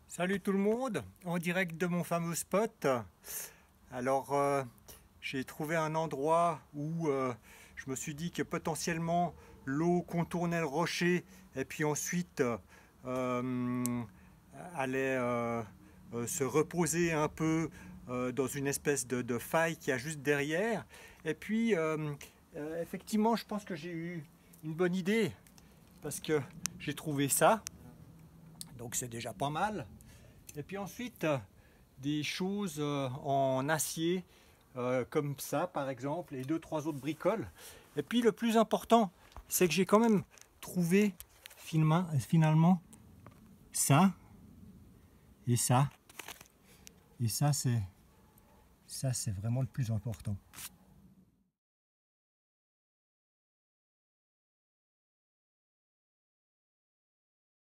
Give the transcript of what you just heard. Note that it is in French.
Salut tout le monde, en direct de mon fameux spot. Alors j'ai trouvé un endroit où je me suis dit que potentiellement l'eau contournait le rocher et puis ensuite allait se reposer un peu dans une espèce de faille qu'il y a juste derrière. Et puis effectivement je pense que j'ai eu une bonne idée parce que j'ai trouvé ça, donc c'est déjà pas mal. Et puis ensuite, des choses en acier, comme ça par exemple, et deux, trois autres bricoles. Et puis le plus important, c'est que j'ai quand même trouvé finalement ça et ça. Et ça c'est vraiment le plus important.